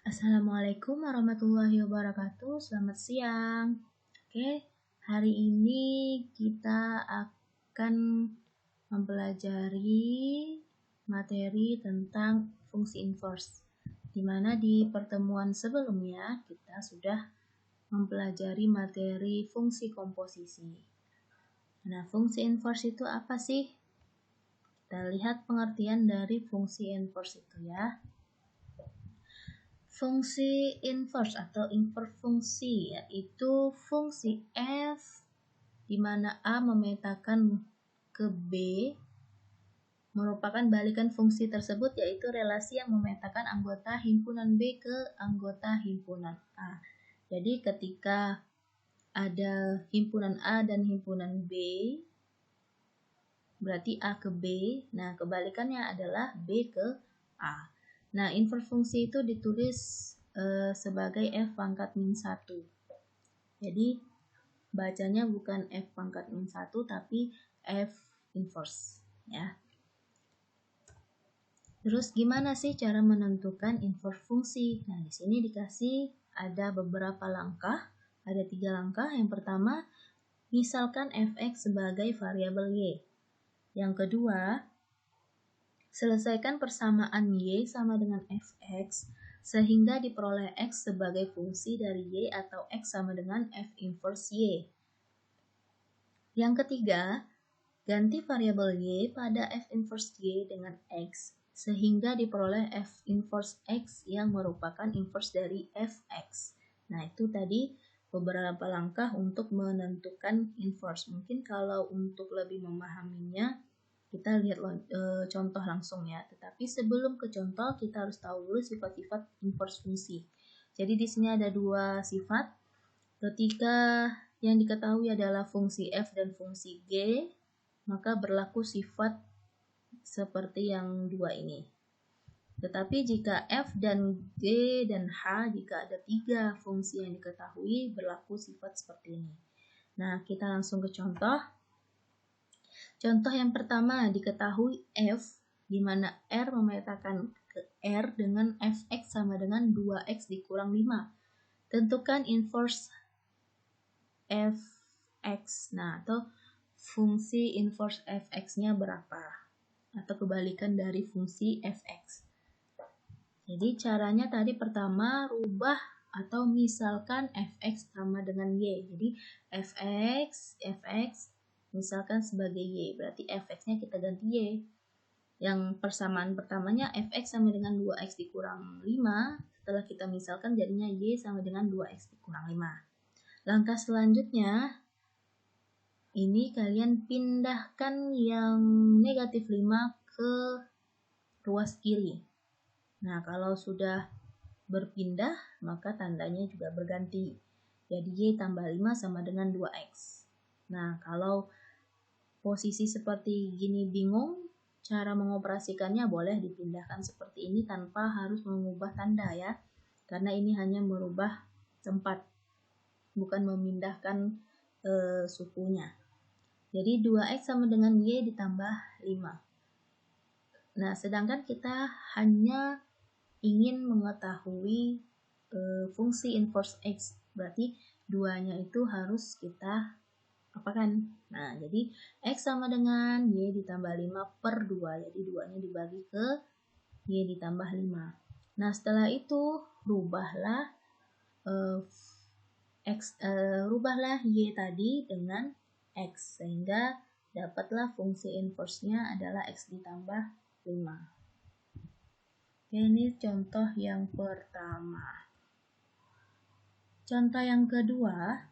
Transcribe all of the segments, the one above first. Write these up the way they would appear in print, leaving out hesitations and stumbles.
Assalamualaikum warahmatullahi wabarakatuh. Selamat siang. Oke, hari ini kita akan mempelajari materi tentang fungsi inverse. Di mana di pertemuan sebelumnya kita sudah mempelajari materi fungsi komposisi. Nah, fungsi inverse itu apa sih? Kita lihat pengertian dari fungsi inverse itu ya. Fungsi inverse atau inverfungsi yaitu fungsi f di mana A memetakan ke B merupakan balikan fungsi tersebut, yaitu relasi yang memetakan anggota himpunan B ke anggota himpunan A. Jadi ketika ada himpunan A dan himpunan B, berarti A ke B. Nah, kebalikannya adalah B ke A. Nah, inverfungsi itu ditulis sebagai F pangkat min 1. Jadi, bacanya bukan F pangkat min 1, tapi F inverse. Ya. Terus gimana sih cara menentukan inverfungsi? Nah, di sini dikasih ada beberapa langkah. Ada 3 langkah. Yang pertama, misalkan fx sebagai variabel y. Yang kedua, selesaikan persamaan y sama dengan fx sehingga diperoleh x sebagai fungsi dari y atau x sama dengan f inverse y. Yang ketiga, ganti variabel y pada f inverse y dengan x sehingga diperoleh f inverse x yang merupakan inverse dari fx. Nah, itu tadi beberapa langkah untuk menentukan inverse. Mungkin kalau untuk lebih memahaminya, kita lihat contoh langsung ya. Tetapi sebelum ke contoh, kita harus tahu dulu sifat-sifat inverse fungsi. Jadi di sini ada 2 sifat. Ketika yang diketahui adalah fungsi f dan fungsi g, maka berlaku sifat seperti yang 2 ini. Tetapi jika f dan g dan h, jika ada 3 fungsi yang diketahui, berlaku sifat seperti ini. Nah, kita langsung ke contoh. Contoh yang pertama, diketahui f, di mana R memetakan ke R dengan fx sama dengan 2x dikurang 5. Tentukan inverse fx. Nah, atau fungsi inverse fx-nya berapa? Atau kebalikan dari fungsi fx. Jadi caranya tadi pertama rubah atau misalkan fx sama dengan y. Jadi fx misalkan sebagai y, berarti fx-nya kita ganti y. Yang persamaan pertamanya fx sama dengan 2x dikurang 5, setelah kita misalkan jadinya y sama dengan 2x dikurang 5. Langkah selanjutnya, ini kalian pindahkan yang negatif 5 ke ruas kiri. Nah, kalau sudah berpindah, maka tandanya juga berganti. Jadi y tambah 5 sama dengan 2x. Nah, kalau posisi seperti gini bingung, cara mengoperasikannya boleh dipindahkan seperti ini tanpa harus mengubah tanda ya. Karena ini hanya merubah tempat, bukan memindahkan sukunya. Jadi 2x sama dengan y ditambah 5. Nah, sedangkan kita hanya ingin mengetahui fungsi inverse x, berarti 2-nya itu harus kita apakan. Nah, jadi x sama dengan y ditambah 5 per 2, jadi 2-nya dibagi ke y ditambah 5. Nah, setelah itu rubahlah rubahlah y tadi dengan x, sehingga dapatlah fungsi inverse-nya adalah x ditambah 5. Oke, ini contoh yang pertama. Contoh yang kedua,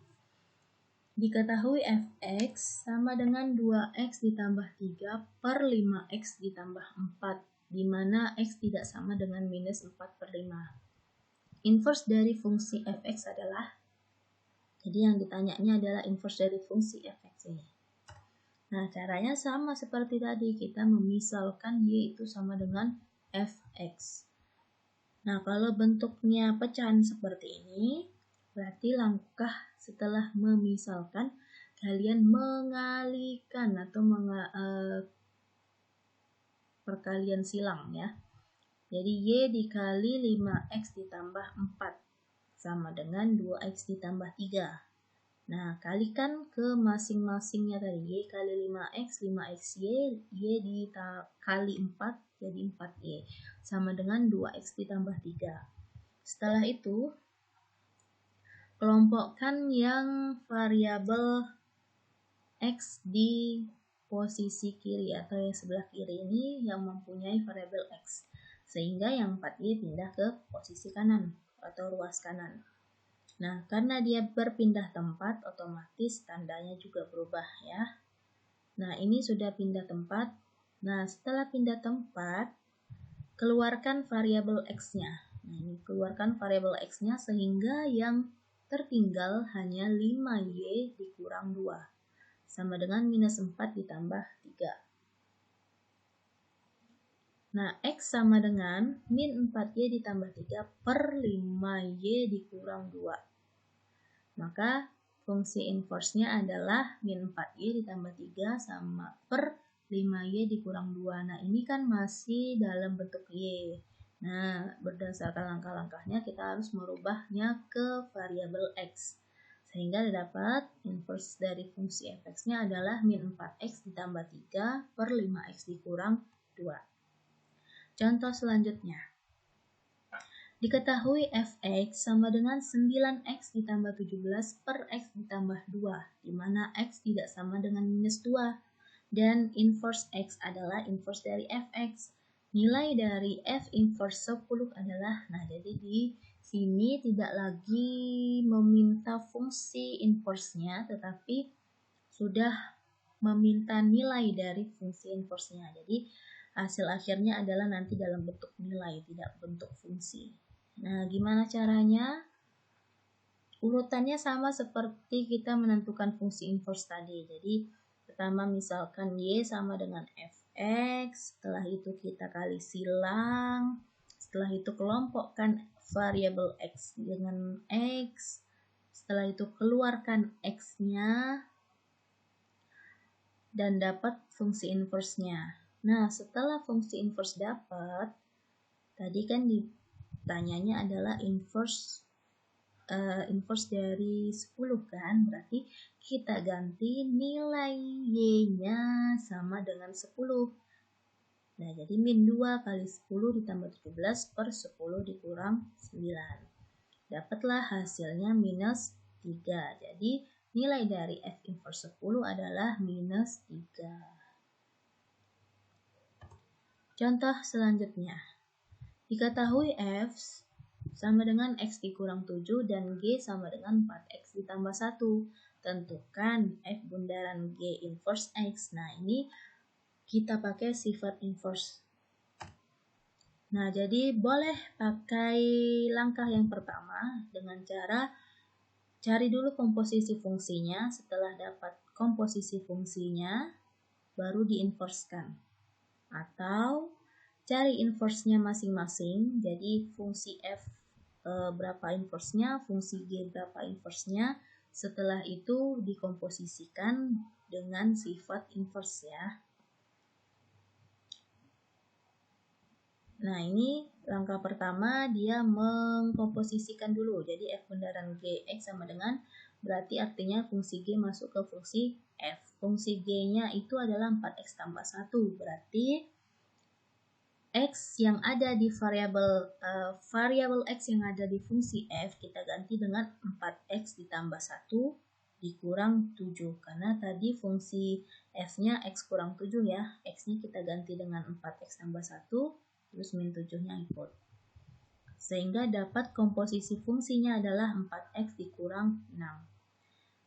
diketahui fx sama dengan 2x ditambah 3 per 5x ditambah 4, di mana x tidak sama dengan minus 4 per 5. Inverse dari fungsi fx adalah, jadi yang ditanyanya adalah inverse dari fungsi fx ini. Nah, caranya sama seperti tadi, kita memisalkan y itu sama dengan fx. Nah, kalau bentuknya pecahan seperti ini, berarti langkah setelah memisalkan, kalian mengalikan atau perkalian silang ya. Jadi Y dikali 5X ditambah 4 sama dengan 2X ditambah 3. Nah, kalikan ke masing-masingnya tadi. Y kali 5X, 5XY, Y dikali 4, jadi 4Y. Sama dengan 2X ditambah 3. Setelah itu, kelompokkan yang variabel X di posisi kiri atau yang sebelah kiri ini yang mempunyai variabel X. Sehingga yang 4Y pindah ke posisi kanan atau ruas kanan. Nah, karena dia berpindah tempat, otomatis tandanya juga berubah ya. Nah, ini sudah pindah tempat. Nah, setelah pindah tempat, keluarkan variabel X-nya. Nah, ini keluarkan variabel X-nya sehingga yang tertinggal hanya 5Y dikurang 2. Sama dengan minus 4 ditambah 3. Nah, X sama dengan min 4Y ditambah 3 per 5Y dikurang 2. Maka fungsi inverse-nya adalah min 4Y ditambah 3 sama per 5Y dikurang 2. Nah, ini kan masih dalam bentuk Y. Nah, berdasarkan langkah-langkahnya kita harus merubahnya ke variabel X. Sehingga dapat inverse dari fungsi fx-nya adalah min 4x ditambah 3 per 5x dikurang 2. Contoh selanjutnya. Diketahui fx sama dengan 9x ditambah 17 per x ditambah 2, di mana x tidak sama dengan minus 2. Dan inverse x adalah inverse dari fx. Nilai dari f inverse 10 adalah, nah jadi di sini tidak lagi meminta fungsi inverse-nya, tetapi sudah meminta nilai dari fungsi inverse-nya. Jadi hasil akhirnya adalah nanti dalam bentuk nilai, tidak bentuk fungsi. Nah, gimana caranya? Urutannya sama seperti kita menentukan fungsi inverse tadi. Jadi, pertama misalkan Y sama dengan Fx, setelah itu kita kali silang, setelah itu kelompokkan variabel X dengan X, setelah itu keluarkan X-nya, dan dapat fungsi inverse-nya. Nah, setelah fungsi inverse dapat, tadi kan ditanyanya adalah inverse dari 10 kan, berarti kita ganti nilai Y-nya sama dengan 10. Nah, jadi min 2 kali 10 ditambah 17 per 10 dikurang 9. Dapatlah hasilnya minus 3. Jadi, nilai dari F inverse 10 adalah minus 3. Contoh selanjutnya. Diketahui F sama dengan X dikurang 7 dan G sama dengan 4X ditambah 1. Tentukan F bundaran G inverse X. Nah, ini kita pakai sifat inverse. Nah, jadi boleh pakai langkah yang pertama dengan cara cari dulu komposisi fungsinya. Setelah dapat komposisi fungsinya, baru diinverskan. Atau cari inverse-nya masing-masing. Jadi fungsi F berapa inverse-nya, fungsi G berapa inverse-nya. Setelah itu dikomposisikan dengan sifat inverse ya. Nah, ini langkah pertama dia mengkomposisikan dulu. Jadi F bundaran Gx sama dengan, berarti artinya fungsi G masuk ke fungsi F. Fungsi G-nya itu adalah 4X tambah 1. Berarti X yang ada di variabel X yang ada di fungsi F kita ganti dengan 4X ditambah 1 dikurang 7. Karena tadi fungsi F-nya X kurang 7 ya. X-nya kita ganti dengan 4X tambah 1, terus min 7-nya ikut. Sehingga dapat komposisi fungsinya adalah 4X dikurang 6.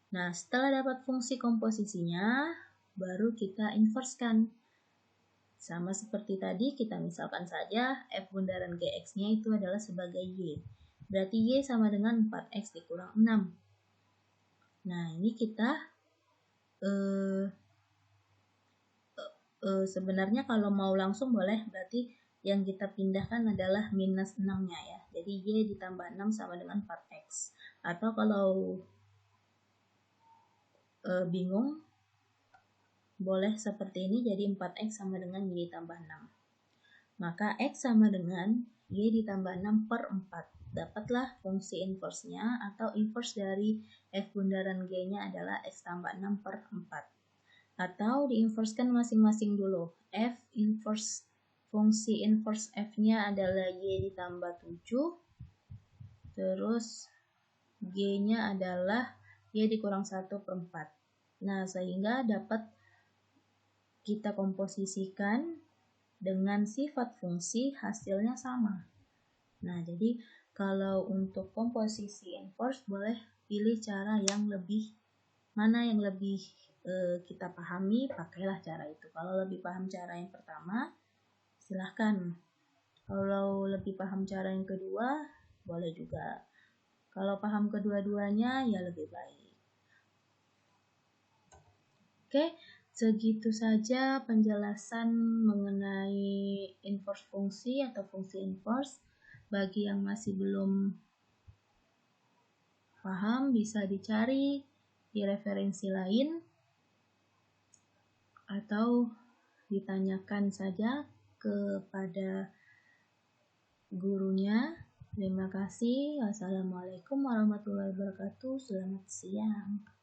Nah, setelah dapat fungsi komposisinya, baru kita inverskan. Sama seperti tadi, kita misalkan saja F bundaran Gx-nya itu adalah sebagai Y. Berarti Y sama dengan 4X dikurang 6. Nah, ini kita sebenarnya kalau mau langsung boleh, berarti yang kita pindahkan adalah minus 6-nya ya. Jadi Y ditambah 6 sama dengan 4X. Atau kalau bingung, boleh seperti ini, jadi 4X sama dengan Y tambah 6. Maka X sama dengan Y ditambah 6 per 4. Dapatlah fungsi inverse-nya atau inverse dari F bundaran G-nya adalah X tambah 6 per 4. Atau diinverskan masing-masing dulu. F inverse, fungsi inverse F-nya adalah Y ditambah 7. Terus G-nya adalah Y dikurang 1 per 4. Nah, sehingga dapat kita komposisikan dengan sifat fungsi, hasilnya sama. Nah, jadi kalau untuk komposisi inverse boleh pilih cara yang lebih, mana yang lebih kita pahami, pakailah cara itu. Kalau lebih paham cara yang pertama, silahkan. Kalau lebih paham cara yang kedua, boleh juga. Kalau paham kedua-duanya, ya lebih baik. Oke, segitu saja penjelasan mengenai inverse fungsi atau fungsi inverse. Bagi yang masih belum paham, bisa dicari di referensi lain atau ditanyakan saja kepada gurunya. Terima kasih. Wassalamualaikum warahmatullahi wabarakatuh. Selamat siang.